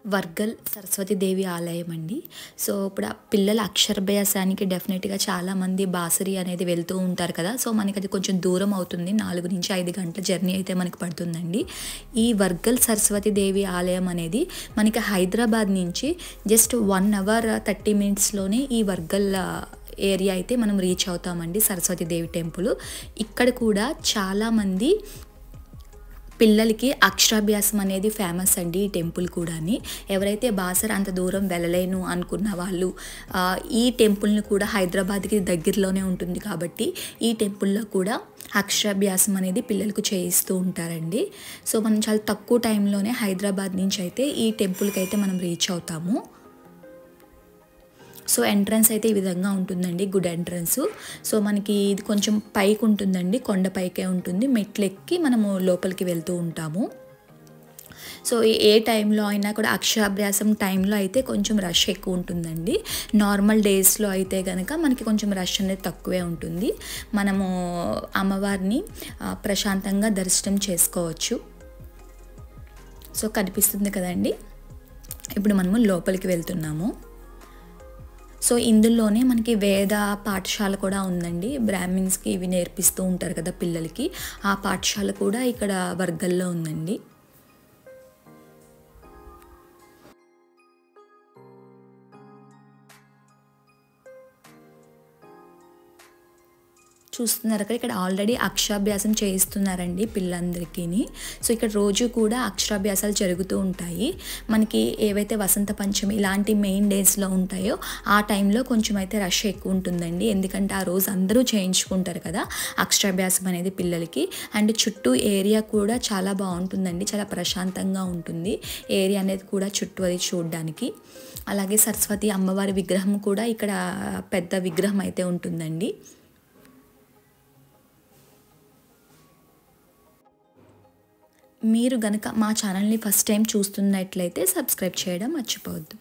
వర్గల్ సరస్వతీదేవి ఆలయం అండి. సో ఇప్పుడు ఆ పిల్లల అక్షరాభ్యాసానికి డెఫినెట్‌గా చాలామంది బాసరి అనేది వెళ్తూ ఉంటారు కదా! సో మనకది కొంచెం దూరం అవుతుంది. 4-5 గంటల జర్నీ అయితే మనకు పడుతుందండి. ఈ వర్గల్ సరస్వతీదేవి ఆలయం అనేది మనకి హైదరాబాద్ నుంచి జస్ట్ 1 అవర్ 30 మినిట్స్‌లోనే ఈ వర్గల్ ఏరియా అయితే మనం రీచ్ అవుతామండి. సరస్వతీదేవి టెంపుల్. ఇక్కడ కూడా చాలామంది పిల్లలకి అక్షరాభ్యాసం అనేది ఫేమస్ అండి ఈ టెంపుల్ కూడాని. ఎవరైతే బాసర అంత దూరం వెళ్ళలేను అనుకున్న వాళ్ళు ఈ టెంపుల్ని కూడా హైదరాబాద్కి దగ్గరలోనే ఉంటుంది కాబట్టి ఈ టెంపుల్లో కూడా అక్షరాభ్యాసం అనేది పిల్లలకు చేయిస్తూ ఉంటారండి. సో మనం చాలా తక్కువ టైంలోనే హైదరాబాద్ నుంచి అయితే ఈ టెంపుల్కి అయితే మనం రీచ్ అవుతాము. సో ఎంట్రన్స్ అయితే ఈ విధంగా ఉంటుందండి. Good entrance. సో మనకి ఇది కొంచెం పైకి ఉంటుందండి. కొండ పైకే ఉంటుంది. మెట్లు ఎక్కి మనము లోపలికి వెళ్తూ ఉంటాము. సో ఏ టైంలో అయినా కూడా అక్షరాభ్యాసం టైంలో అయితే కొంచెం రష్ ఎక్కువ ఉంటుందండి. నార్మల్ డేస్లో అయితే కనుక మనకి కొంచెం రష్ అనేది తక్కువే ఉంటుంది. మనము అమ్మవారిని ప్రశాంతంగా దర్శనం చేసుకోవచ్చు. సో కనిపిస్తుంది కదండి. ఇప్పుడు మనము లోపలికి వెళ్తున్నాము. సో ఇందులోనే మనకి వేద పాఠశాల కూడా ఉందండి. బ్రాహ్మిన్స్కి ఇవి నేర్పిస్తూ ఉంటారు కదా పిల్లలకి. ఆ పాఠశాల కూడా ఇక్కడ వర్గల్లో ఉందండి. చూస్తున్నారు కదా, ఇక్కడ ఆల్రెడీ అక్షరాభ్యాసం చేయిస్తున్నారండి పిల్లలందరికీ. సో ఇక్కడ రోజు కూడా అక్షరాభ్యాసాలు జరుగుతూ ఉంటాయి. మనకి ఏవైతే వసంత పంచమి ఇలాంటి మెయిన్ డేస్లో ఉంటాయో ఆ టైంలో కొంచెం అయితే రష్ ఎక్కువ ఉంటుందండి. ఎందుకంటే ఆ రోజు అందరూ చేయించుకుంటారు కదా అక్షరాభ్యాసం అనేది పిల్లలకి. అండ్ చుట్టూ ఏరియా కూడా చాలా బాగుంటుందండి. చాలా ప్రశాంతంగా ఉంటుంది ఏరియా అనేది కూడా చుట్టూ అది చూడడానికి. అలాగే సరస్వతి అమ్మవారి విగ్రహం కూడా ఇక్కడ పెద్ద విగ్రహం అయితే ఉంటుందండి. మీరు గనక మా ఛానల్ని ఫస్ట్ టైం చూస్తున్నట్లయితే సబ్స్క్రైబ్ చేయడం మర్చిపోవద్దు.